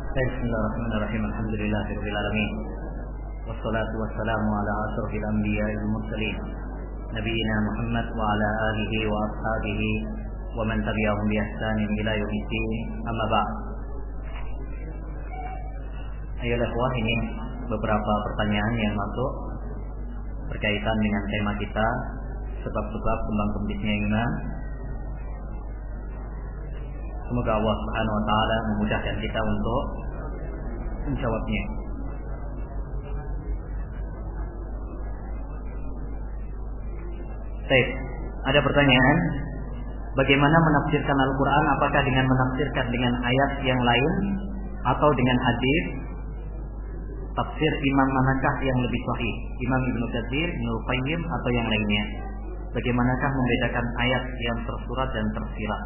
Bismillahirrahmanirrahim. Alhamdulillahirabbil alamin. Wassalatu wassalamu ala asyrofil anbiya'i wal mursalin. Nabiyina Muhammad wa ala alihi wa ashabihi wa man tabi'ahum bi ihsanin ila yaumiddin. Amma ba'd. Ayolah ikhwah, ini beberapa pertanyaan yang masuk berkaitan dengan tema kita, sebab-sebab kembang kembisnya iman. Semoga Allah Subhanahu wa taala memudahkan kita untuk menjawabnya. Baik, ada pertanyaan, bagaimana menafsirkan Al-Qur'an? Apakah dengan menafsirkan dengan ayat yang lain atau dengan hadis? Tafsir imam manakah yang lebih sahih? Imam Ibnu Katsir, Ibnu Qayyim atau yang lainnya? Bagaimanakah membedakan ayat yang tersurat dan tersirat?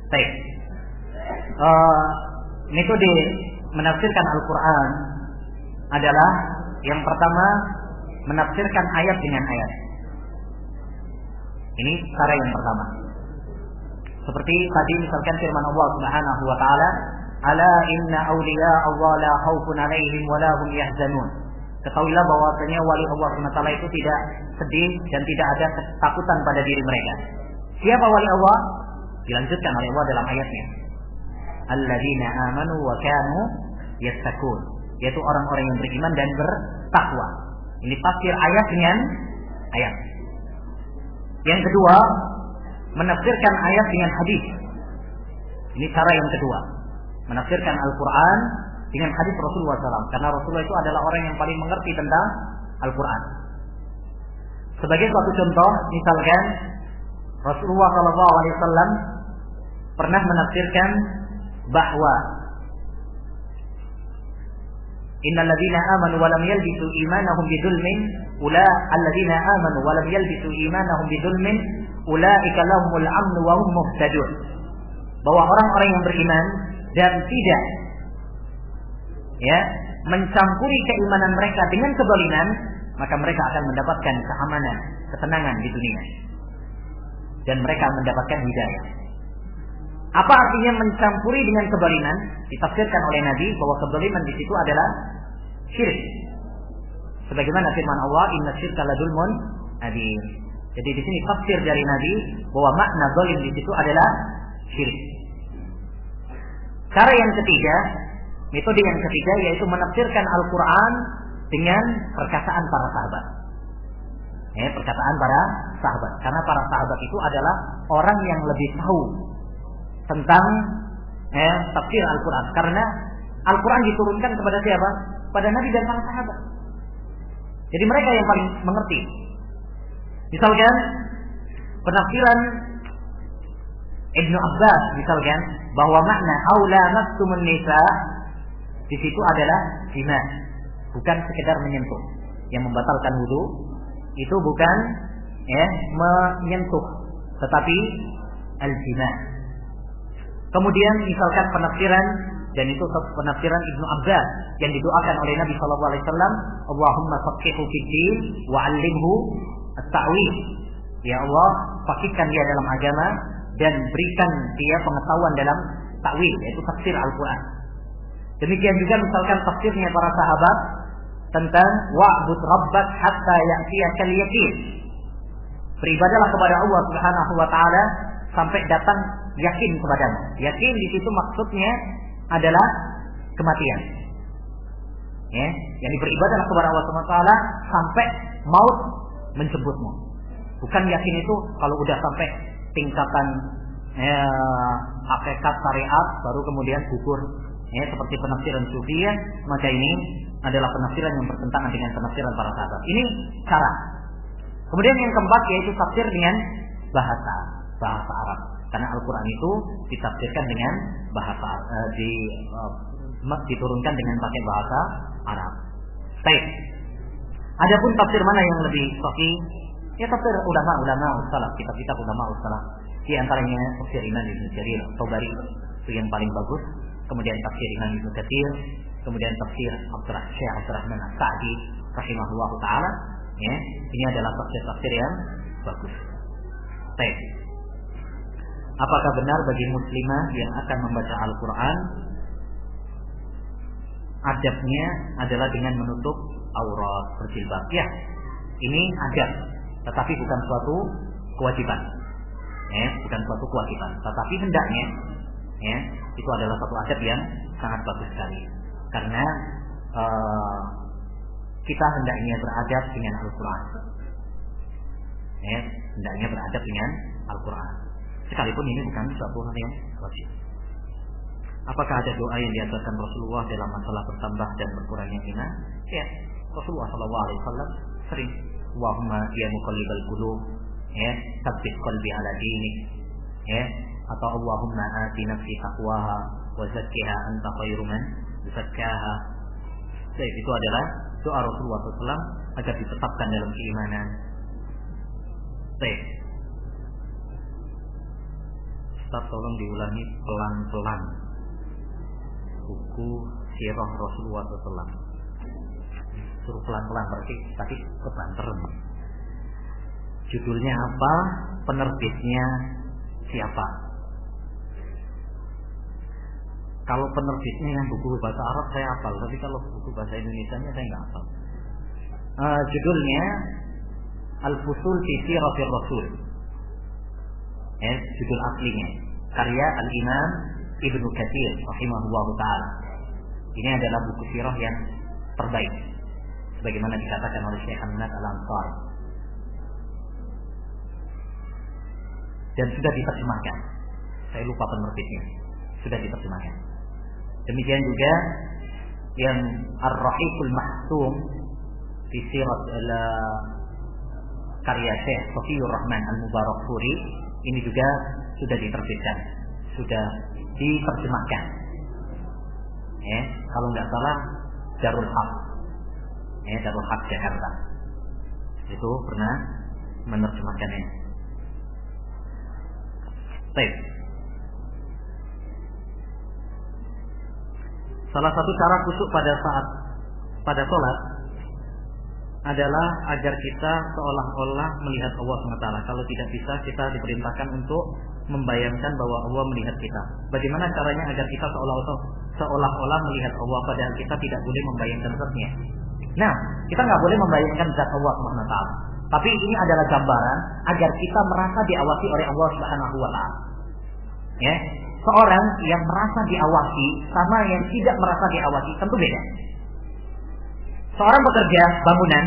Baik. Metode menafsirkan Al-Quran adalah yang pertama, menafsirkan ayat dengan ayat. Ini cara yang pertama. Seperti tadi misalkan firman Allah Subhanahu wa taala, "Ala inna awliya Allah la khaufun 'alaihim wa la hum yahzanun." Ketahuilah bahwasanya wali Allah Subhanahu wa taala itu tidak sedih dan tidak ada ketakutan pada diri mereka. Siapa wali Allah? Dilanjutkan oleh Allah dalam ayatnya, alladzina amanu wa kanu yattaqun, yaitu orang-orang yang beriman dan bertakwa. Ini tafsir ayat dengan ayat. Yang kedua, menafsirkan ayat dengan hadis. Ini cara yang kedua, menafsirkan Al-Quran dengan hadis Rasulullah SAW, karena Rasulullah itu adalah orang yang paling mengerti tentang Al-Quran. Sebagai suatu contoh, misalkan Rasulullah SAW pernah menafsirkan bahwa innal ladzina amanu wa lam yalbisu imanahum bidzulmin alladzina amanu wa lam yalbisu imanahum bidzulmin ulaika lahumul amnu wa hum muhtadun. Bahwa orang-orang yang beriman dan tidak mencampuri keimanan mereka dengan kezaliman, maka mereka akan mendapatkan keamanan, ketenangan di dunia, dan mereka mendapatkan hidayah. Apa artinya mencampuri dengan kezaliman? Ditafsirkan oleh Nabi bahwa kezaliman di situ adalah syirik. Sebagaimana firman Allah, "Inna syirka la dzulmun adzim." Jadi di sini tafsir dari Nabi bahwa makna zalim di situ adalah syirik. Cara yang ketiga, metode yang ketiga, yaitu menafsirkan Al-Quran dengan perkataan para sahabat. Perkataan para sahabat, karena para sahabat itu adalah orang yang lebih tahu tentang tafsir Al-Quran, karena Al-Quran diturunkan kepada siapa? Pada Nabi dan para sahabat. Jadi mereka yang paling mengerti. Misalkan penafsiran Ibnu Abbas, misalkan bahwa makna aula mastumun nisa di situ adalah jima, bukan sekedar menyentuh. Yang membatalkan wudu itu bukan menyentuh, tetapi al-jima. Kemudian misalkan penafsiran, dan itu penafsiran Ibnu Abbas yang didoakan oleh Nabi sallallahu alaihi wasallam, Allahumma faqihhu fid-din wa 'allimhu at-ta'wil. Ya Allah, faqihkan dia dalam agama dan berikan dia pengetahuan dalam ta'wil, yaitu tafsir Al-Qur'an. Demikian juga misalkan tafsirnya para sahabat tentang wa'bud rabbak hatta ya'tiyakal yaqin. Beribadahlah kepada Allah Subhanahu wa taala sampai datang yakin kepadamu. Yakin di situ maksudnya adalah kematian. Yang beribadahlah kepada Allah Subhanahu wa taala sampai maut menjemputmu. Bukan yakin itu kalau udah sampai tingkatan hakikat syariat baru kemudian gugur. Seperti penafsiran Sufiyah, maka ini adalah penafsiran yang bertentangan dengan penafsiran para sahabat. Ini cara. Kemudian yang keempat, yaitu tafsir dengan bahasa Arab. Karena Al-Quran itu ditafsirkan dengan bahasa diturunkan dengan pakai bahasa Arab. Baik. Adapun tafsir mana yang lebih sahih? Ya tafsir ulama salaf, kitab-kitab ulama salaf. Di antaranya tafsir Imam Ibnu Jarir Tabari itu yang paling bagus. Kemudian tafsir Imam Ibnu Katsir, kemudian tafsir Syekh Abdurrahman As-Sa'di rahimahullahu taala. Ini adalah tafsir-tafsir yang bagus. Baik. Apakah benar bagi muslimah yang akan membaca Al-Quran adabnya adalah dengan menutup aurat, berjilbab. Ya, ini adab, tetapi bukan suatu kewajiban. Bukan suatu kewajiban, tetapi hendaknya itu adalah satu adab yang sangat bagus sekali. Karena kita hendaknya beradab dengan Al-Quran. Hendaknya beradab dengan Al-Quran. Sekalipun ini bukan suatu hal yang wajib. Apakah ada doa yang diajarkan Rasulullah dalam masalah bertambah dan berkurangnya iman? Ya, Rasulullah SAW sering, Allahumma ya muqallibal qulub, tsabbit qalbi ala dinik, atau Allahumma ati nafsi taqwaha wa zakkiha anta khairu man zakkaha. Itu adalah doa Rasulullah SAW agar ditetapkan dalam keimanan. Ustaz, tolong diulangi pelan-pelan buku sirah Rasulullah SAW. Suruh pelan-pelan berarti tadi kebanteran. Judulnya apa? Penerbitnya siapa? Kalau penerbitnya yang buku bahasa Arab saya hafal, tapi kalau buku bahasa Indonesianya saya nggak hafal. Judulnya Al-Fusul fi Siratir Rasul. Judul aslinya karya Al-Imam Ibnu Katsir rahimahullahu taala. Ini adalah buku sirah yang terbaik, sebagaimana dikatakan oleh Syekh Hamad Al-Ansari, dan sudah diterjemahkan. Saya lupa penerbitnya, sudah diterjemahkan. Demikian juga yang Ar-Rahiqul Mahsum fi Sirat karya Syekh Safiyur Rahman Al-Mubarakfuri, ini juga sudah diterbitkan, sudah diterjemahkan. Kalau nggak salah Darul Haq, Darul Haq Jakarta itu pernah menerjemahkannya. Baik. Salah satu cara khusyuk pada sholat adalah agar kita seolah-olah melihat Allah SWT. Kalau tidak bisa, kita diperintahkan untuk membayangkan bahwa Allah melihat kita. Bagaimana caranya agar kita seolah-olah melihat Allah, padahal kita tidak boleh membayangkan zatnya? Nah, kita nggak boleh membayangkan zat Allah SWT. Tapi ini adalah gambaran agar kita merasa diawasi oleh Allah SWT. Seorang yang merasa diawasi sama yang tidak merasa diawasi tentu beda. Seorang bekerja bangunan,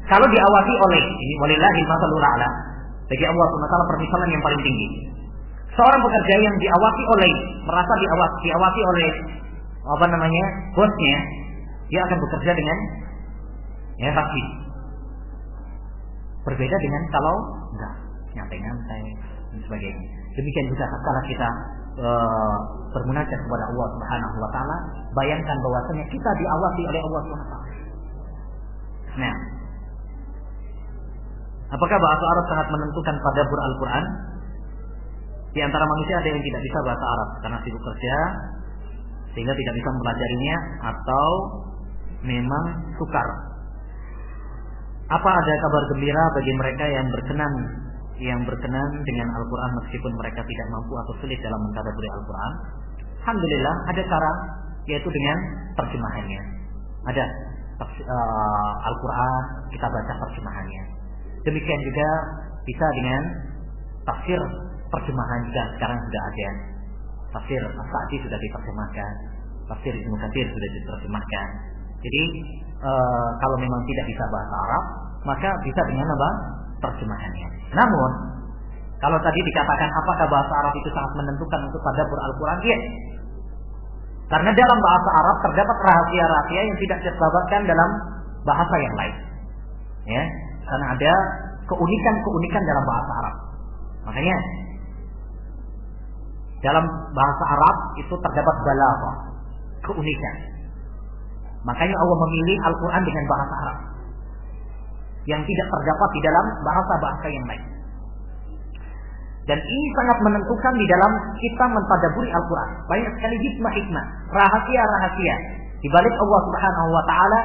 kalau diawasi oleh, ini walillahil mathalul a'la, bagi Allah SWT permisalan yang paling tinggi. Seorang bekerja yang diawasi oleh, merasa diawasi oleh bosnya, dia akan bekerja dengan rapi. Berbeda dengan kalau enggak, nyantai-nyantai dan sebagainya. Demikian juga kalau kita bermunajat kepada Allah Subhanahu wa taala, bayangkan bahwasanya kita diawasi oleh Allah Subhanahu wa taala. Nah, apakah bahasa Arab sangat menentukan tadabbur Al-Quran? Di antara manusia ada yang tidak bisa bahasa Arab karena sibuk kerja sehingga tidak bisa mempelajarinya, atau memang sukar. Apa ada kabar gembira bagi mereka yang berkenan dengan Al-Quran meskipun mereka tidak mampu atau sulit dalam mentadabburi Al-Quran? Alhamdulillah ada cara, yaitu dengan terjemahannya. Ada Al-Quran, kita baca terjemahannya. Demikian juga bisa dengan tafsir terjemahan juga sekarang sudah ada. Tafsir As-Sa'di sudah diterjemahkan, tafsir Ibnu Katsir sudah diterjemahkan. Jadi kalau memang tidak bisa bahasa Arab, maka bisa dengan apa? Terjemahannya. Namun kalau tadi dikatakan apakah bahasa Arab itu sangat menentukan untuk tadabbur Al-Quran? Iya. Karena dalam bahasa Arab terdapat rahasia-rahasia yang tidak terbabatkan dalam bahasa yang lain. Karena ada keunikan-keunikan dalam bahasa Arab. Makanya dalam bahasa Arab itu terdapat balaghah, keunikan. Makanya Allah memilih Al-Quran dengan bahasa Arab yang tidak terdapat di dalam bahasa-bahasa yang lain. Dan ini sangat menentukan di dalam kita mentadabburi Al-Quran. Banyak sekali hikmah-hikmah, rahasia-rahasia di balik Allah Subhanahu wa taala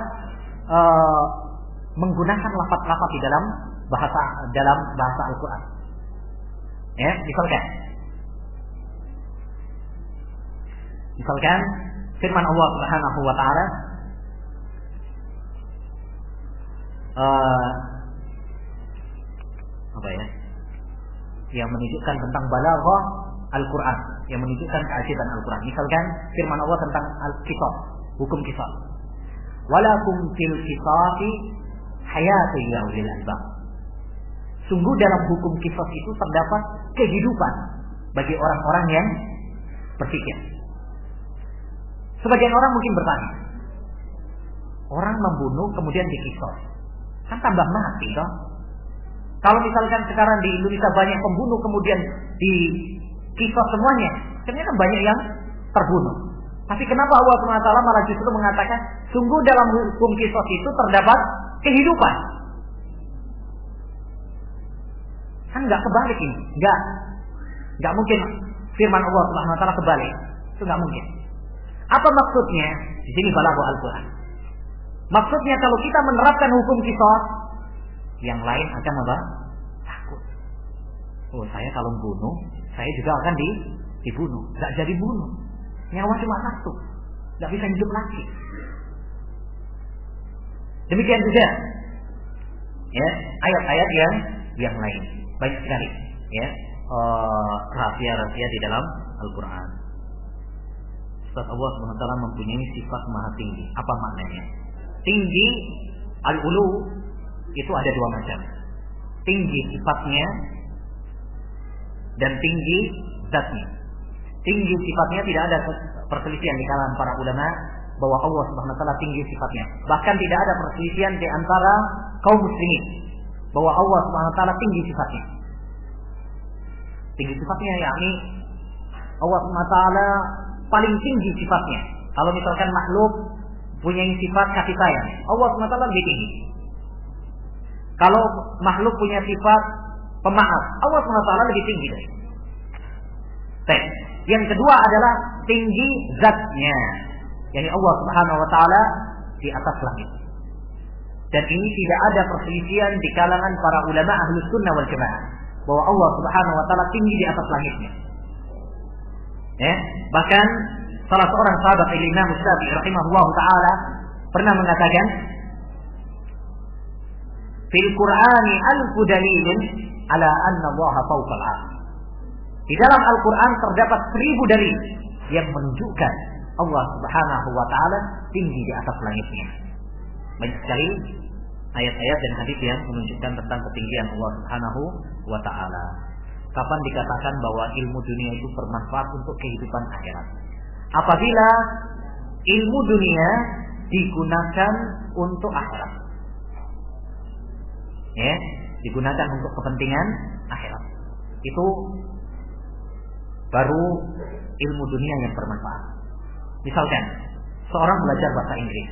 menggunakan lafaz-lafaz di dalam bahasa Al-Quran. Misalkan firman Allah Subhanahu wa taala yang menunjukkan tentang balaghah Al-Qur'an, yang menunjukkan keajaiban Al-Qur'an. Misalkan firman Allah tentang al-qisas, hukum qisas. Walakum fil qisasi hayatun ya ulil albab. Sungguh dalam hukum qisas itu terdapat kehidupan bagi orang-orang yang berpikir. Sebagian orang mungkin bertanya, orang membunuh kemudian diqisas, kan tambah mati toh? Kalau misalkan sekarang di Indonesia banyak pembunuh kemudian diqisas semuanya, ternyata banyak yang terbunuh. Tapi kenapa Allah SWT malah justru mengatakan sungguh dalam hukum qisas itu terdapat kehidupan? Kan nggak kebalik ini, nggak mungkin firman Allah SWT kebalik, itu nggak mungkin. Apa maksudnya? Di sini balaghah Al-Quran. Maksudnya kalau kita menerapkan hukum qisas, yang lain akan apa? Takut. Oh, saya kalau bunuh, saya juga akan dibunuh. Nggak jadi bunuh. Nyawa cuma satu, nggak bisa hidup lagi. Demikian juga, ya, ayat-ayat yang lain banyak sekali, ya, rahasia-rahasia di dalam Al-Quran. Ustaz, Allah SWT mempunyai sifat maha tinggi. Apa maknanya? Tinggi, al-ulu itu ada dua macam. Tinggi sifatnya dan tinggi zatnya. Tinggi sifatnya tidak ada perselisihan di kalangan para ulama bahwa Allah Subhanahu wa taala tinggi sifatnya. Bahkan tidak ada perselisihan di antara kaum muslimin bahwa Allah Subhanahu wa taala tinggi sifatnya. Tinggi sifatnya yakni Allah Subhanahu wa taala paling tinggi sifatnya. Kalau misalkan makhluk punya sifat kasih sayang, Allah Subhanahu wa taala lebih tinggi. Kalau makhluk punya sifat pemaaf, Allah Subhanahu wa taala lebih tinggi dari. Baik. Yang kedua adalah tinggi zatnya, yakni Allah Subhanahu wa taala di atas langit. Dan ini tidak ada perselisihan di kalangan para ulama Ahlus Sunnah wal Jamaah bahwa Allah Subhanahu wa taala tinggi di atas langitnya. Ya, bahkan salah seorang sahabat Imam Syafi'i rahimahullah taala pernah mengatakan, "Fil Qur'ani alfu dalilin ala anna Allah fawqa al-'arsh." Di dalam Al-Quran terdapat 1000 dalil yang menunjukkan Allah Subhanahu wa taala tinggi di atas langitnya. Banyak sekali ayat-ayat dan hadis yang menunjukkan tentang ketinggian Allah Subhanahu wa taala. Kapan dikatakan bahwa ilmu dunia itu bermanfaat untuk kehidupan akhirat? Apabila ilmu dunia digunakan untuk akhirat. Ya, digunakan untuk kepentingan akhirat. Itu baru ilmu dunia yang bermanfaat. Misalkan seorang belajar bahasa Inggris,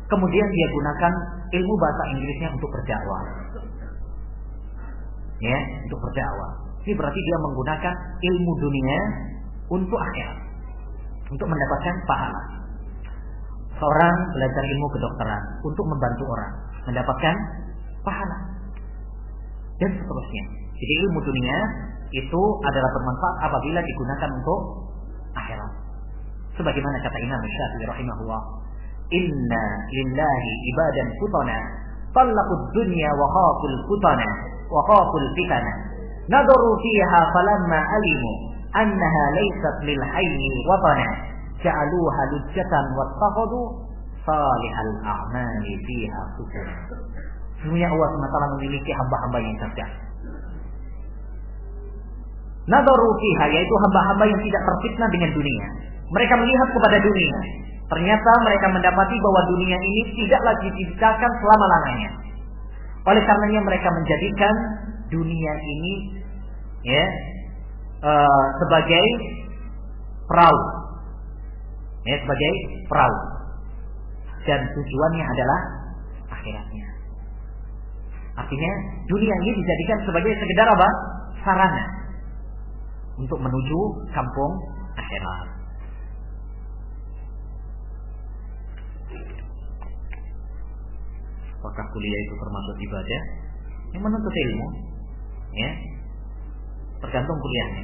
kemudian dia gunakan ilmu bahasa Inggrisnya untuk berdakwah. Ya, untuk berdakwah. Ini berarti dia menggunakan ilmu dunia untuk akhirat, untuk mendapatkan pahala. Seorang belajar ilmu kedokteran untuk membantu orang, mendapatkan pahala. Dan seterusnya. Jadi ilmu dunia itu adalah bermanfaat apabila digunakan untuk akhirat. Sebagaimana kata Imam Syafi'i rahimahullah, "Inna lillahi ibadan futana, talaqud dunya wa khaful futana, wa khaful fitana. Nadaru fiha falamma alimu annaha laysat lil hayyi watana, ja'aluha lujjatan wattakhadhu salihal a'mali fiha sukun." Sesungguhnya Allah SWT memiliki hamba-hamba yang cerdas. Nadaru fiha, yaitu hamba-hamba yang tidak terfitnah dengan dunia. Mereka melihat kepada dunia. Ternyata mereka mendapati bahwa dunia ini tidak lagi diciptakan selama-lamanya. Oleh karenanya mereka menjadikan dunia ini sebagai perahu. Ya, sebagai perahu. Dan tujuannya adalah akhiratnya. Artinya dunia ini dijadikan sebagai sekedar apa? Sarana untuk menuju kampung akhirat. Apakah kuliah itu termasuk ibadah? Yang menuntut ilmu, ya, tergantung kuliahnya.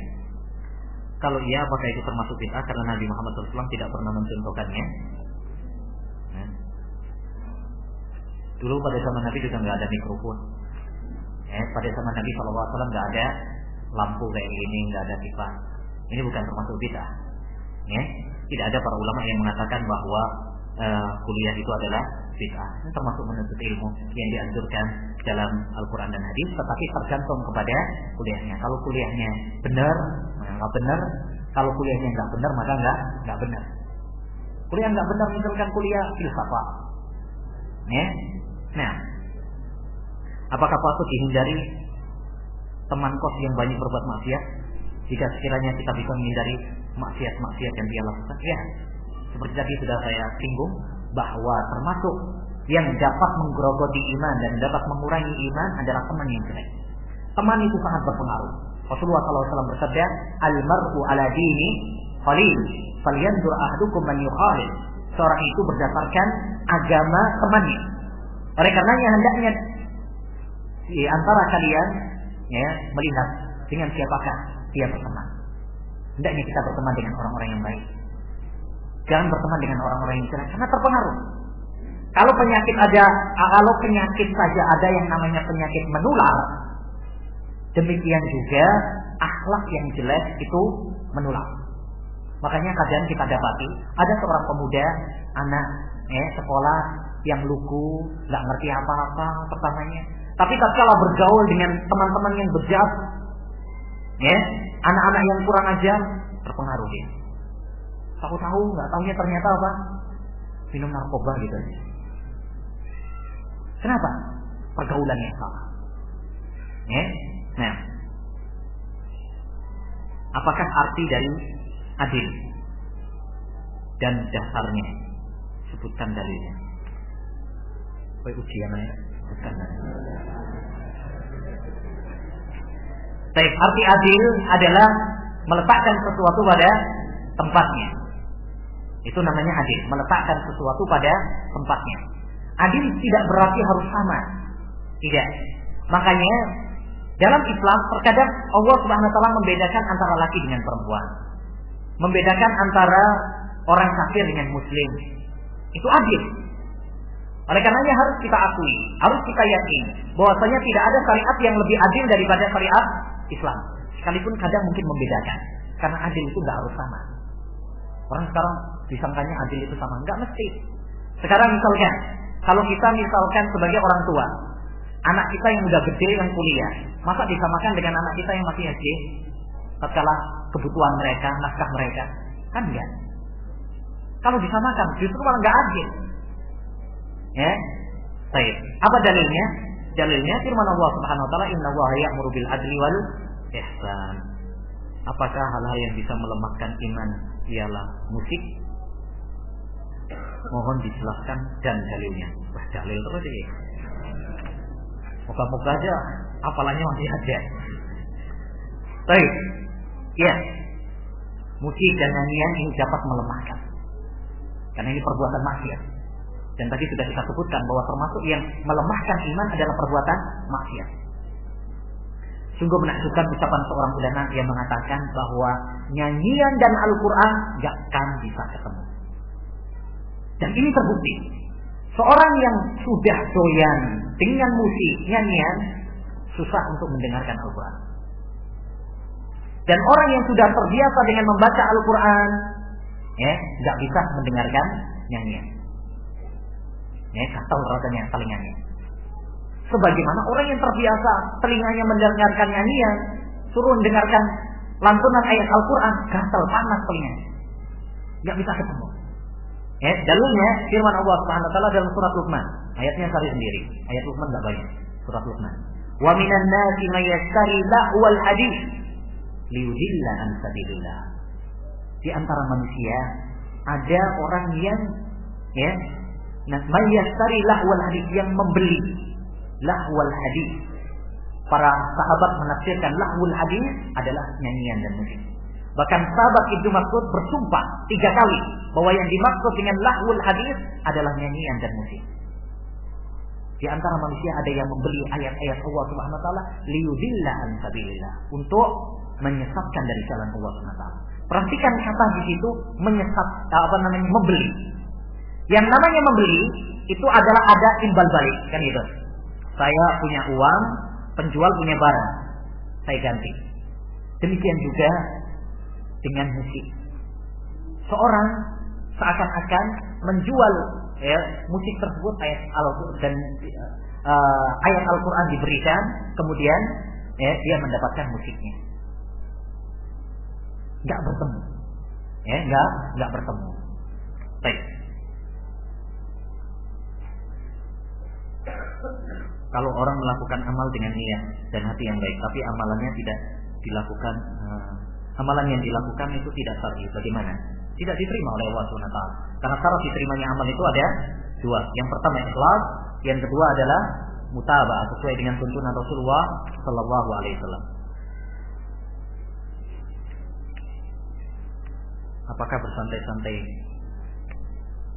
Kalau iya, apakah itu termasuk bid'ah karena Nabi Muhammad SAW tidak pernah mencontohkannya? Dulu pada zaman Nabi juga nggak ada mikrofon. Pada zaman Nabi SAW nggak ada lampu kayak gini, nggak ada kipas. Ini bukan termasuk bid'ah. Tidak ada para ulama yang mengatakan bahwa kuliah itu adalah bid'ah. Ini termasuk menuntut ilmu yang dianjurkan dalam Al-Quran dan Hadis, tetapi tergantung kepada kuliahnya. Kalau kuliahnya benar, nggak benar. Kalau kuliahnya nggak benar, maka nggak benar. Kuliah nggak benar, misalkan kuliah filsafat. Nah, apakah patut dihindari teman kos yang banyak berbuat maksiat? Jika sekiranya kita bisa menghindari maksiat-maksiat yang dia lakukan, ya, seperti tadi sudah saya singgung bahwa termasuk yang dapat menggerogoti iman dan dapat mengurangi iman adalah teman yang jelek. Teman itu sangat berpengaruh. Rasulullah SAW bersabda, "Al-mar'u ala dini khalil, falyanzur ahadukum man yukhalil." Seorang itu berdasarkan agama temannya. Oleh karenanya hendaknya di antara kalian melihat dengan siapakah dia berteman. Hendaknya kita berteman dengan orang-orang yang baik. Jangan berteman dengan orang-orang yang jelek karena terpengaruh. Kalau penyakit saja ada yang namanya penyakit menular, demikian juga akhlak yang jelek itu menular. Makanya kadang kita dapati ada seorang pemuda, anak sekolah yang lugu, nggak ngerti apa-apa pertamanya. Tapi tatkala bergaul dengan teman-teman yang bejat, anak-anak yang kurang ajar, terpengaruh dia. Tahu-tahu, nggak tahunya ternyata apa? Minum narkoba gitu aja. Kenapa? Pergaulan yang salah. Nah, apakah arti dari adil dan dasarnya? Sebutkan dalilnya. Ujian ya. Baik, arti adil adalah meletakkan sesuatu pada tempatnya. Itu namanya adil, meletakkan sesuatu pada tempatnya. Adil tidak berarti harus sama. Tidak. Makanya dalam Islam terkadang Allah Subhanahu wa taala membedakan antara laki dengan perempuan. Membedakan antara orang kafir dengan muslim. Itu adil. Oleh karenanya harus kita akui, harus kita yakini bahwasanya tidak ada syariat yang lebih adil daripada syariat Islam. Sekalipun kadang mungkin membedakan. Karena adil itu tidak harus sama. Orang sekarang disangkanya adil itu sama, enggak mesti. Sekarang misalkan, kalau kita misalkan sebagai orang tua, anak kita yang udah gede yang kuliah, masa disamakan dengan anak kita yang masih SD? Tatkala kebutuhan mereka, nafkah mereka, kan enggak. Kalau disamakan, justru malah enggak adil. Baik. Apa dalilnya? Dalilnya firman Allah Subhanahu wa taala, "Innallaha ya'muru bil adli wal ihsan." Apakah hal-hal yang bisa melemahkan iman ialah musik? Mohon dijelaskan dan dalilnya. Wah, dalil terus ya. Moga-moga aja apalanya masih ada. Baik. Ya. Musik dan nyanyian ini dapat melemahkan. Karena ini perbuatan maksiat. Dan tadi sudah kita sebutkan bahwa termasuk yang melemahkan iman adalah perbuatan maksiat. Sungguh menakjubkan ucapan seorang ulama yang mengatakan bahwa nyanyian dan Al-Quran gak akan bisa ketemu. Dan ini terbukti. Seorang yang sudah doyan dengan musik, nyanyian, susah untuk mendengarkan Al-Quran. Dan orang yang sudah terbiasa dengan membaca Al-Quran, gak bisa mendengarkan nyanyian. Gatal rasanya telinganya. Sebagaimana orang yang terbiasa telinganya mendengarkan nyanyian, suruh mendengarkan lantunan ayat Al-Quran, gatal, panas telinganya. Gak bisa ketemu. Dalilnya firman Allah Subhanahu wa taala dalam surat Luqman. Ayatnya cari sendiri. Ayat Luqman enggak banyak. Surat Luqman. Wa minan nasi may yashtari lahwal hadits liyudilla an sabilillah. Di antara manusia ada orang yang may yashtari lahwal hadits, yang membeli lahwal hadits. Para sahabat menafsirkan lahwul hadits adalah nyanyian dan musik. Bahkan sahabat Ibnu Mas'ud bersumpah 3 kali bahwa yang dimaksud dengan lahwul hadis adalah nyanyian dan musik. Di antara manusia ada yang membeli ayat-ayat Allah Subhanahu wa taala liyudilla an sabilillah, untuk menyesatkan dari jalan Allah Subhanahu wa taala. Perhatikan kata di situ menyesat, membeli. Yang namanya membeli itu adalah ada timbal balik, kan gitu. Saya punya uang, penjual punya barang, saya ganti. Demikian juga dengan musik. Seorang seakan-akan menjual musik tersebut, ayat Al-Quran dan ayat Al-Quran diberikan, kemudian dia mendapatkan musiknya. Nggak bertemu, nggak bertemu. Baik. Kalau orang melakukan amal dengan niat dan hati yang baik, tapi amalannya tidak dilakukan, amalan yang dilakukan itu tidak syar'i, bagaimana? Tidak diterima oleh Allah SWT. Karena syarat diterimanya amal itu ada dua. Yang pertama ikhlas, yang kedua adalah mutaba'ah, sesuai dengan tuntunan Rasulullah Sallallahu Alaihi Wasallam. Apakah bersantai-santai,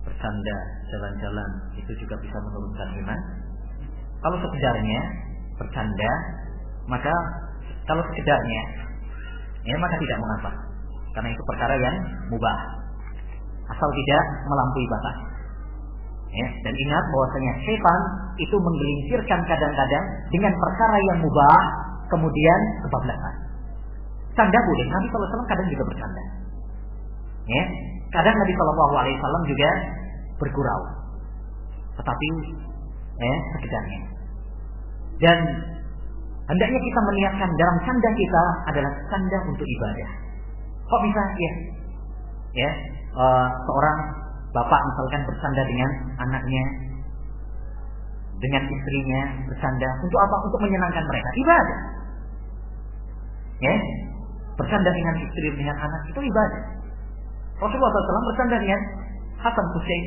bercanda, jalan-jalan itu juga bisa menurunkan iman? Kalau sekedarnya bercanda, maka kalau sekedarnya, maka tidak mengapa, karena itu perkara yang mubah, asal tidak melampaui batas. Dan ingat bahwasanya setan itu menggelincirkan kadang-kadang dengan perkara yang mubah, kemudian kebablasan. Canda boleh, Nabi SAW kadang juga bercanda. Kadang Nabi SAW juga bergurau, tetapi sekedarnya. Dan hendaknya kita meniatkan dalam canda kita adalah canda untuk ibadah. Kok bisa? Seorang bapak misalkan bercanda dengan anaknya, dengan istrinya, bercanda untuk apa? Untuk menyenangkan mereka, ibadah. Bercanda dengan istri, dengan anak itu ibadah. Rasulullah SAW bercanda dengan Hasan Husain.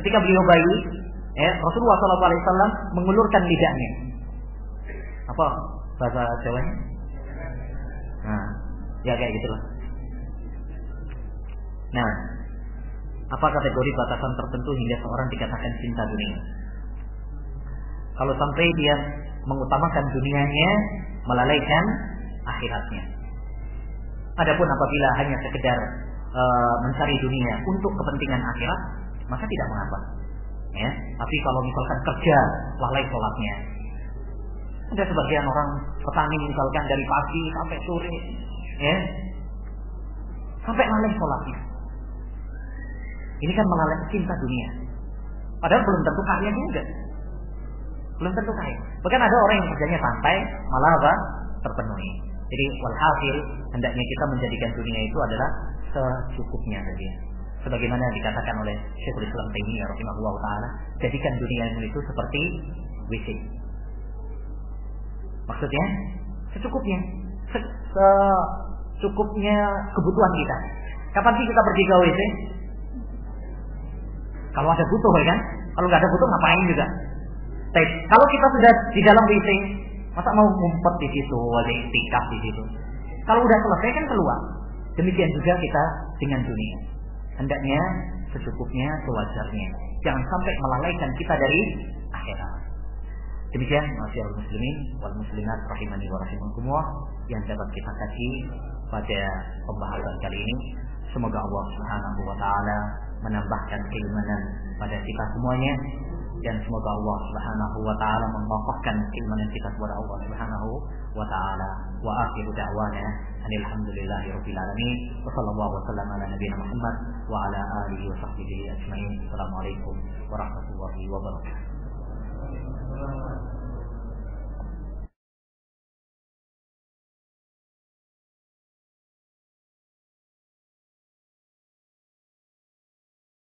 Ketika beliau bayi, Rasulullah SAW mengulurkan lidahnya. Apa bahasa Jawanya? Kayak gitulah. Nah, apa kategori batasan tertentu hingga seorang dikatakan cinta dunia? Kalau sampai dia mengutamakan dunianya, melalaikan akhiratnya. Adapun apabila hanya sekedar mencari dunia untuk kepentingan akhirat, maka tidak mengapa. Tapi kalau misalkan kerja, lalai sholatnya. Ada sebagian orang petani misalkan dari pagi sampai sore, sampai lalai sholatnya. Ini kan melalai cinta dunia. Padahal belum tentu kaya juga. Belum tentu kaya. Bahkan ada orang yang kerjanya santai, malah apa? Terpenuhi. Jadi walhasil hendaknya kita menjadikan dunia itu adalah secukupnya saja. Sebagaimana dikatakan oleh Syekhul Islam Taimiyah rahimahullah taala, jadikan dunia itu seperti WC. Maksudnya secukupnya, secukupnya kebutuhan kita. Kapan sih kita pergi ke WC? Kalau ada butuh, kan? Kalau nggak ada butuh ngapain juga? Kalau kita sudah di dalam WC, masa mau ngumpet di situ, ada iktikaf di situ? Kalau udah selesai kan keluar. Demikian juga kita dengan dunia. Hendaknya secukupnya, sewajarnya. Jangan sampai melalaikan kita dari akhirat. Demikian masyaallah muslimin wal muslimat rahimani wa rahimakumullah yang dapat kita kaji pada pembahasan kali ini. Semoga Allah Subhanahu wa taala menambahkan keimanan pada kita semuanya, dan semoga Allah Subhanahu wa taala mengokohkan keimanan kita kepada Allah Subhanahu wa taala. Wa akhiru da'wana alhamdulillahi rabbil alamin wa sallallahu wa sallam ala nabiyina Muhammad wa ala alihi wa sahbihi ajmain. Assalamualaikum warahmatullahi wabarakatuh.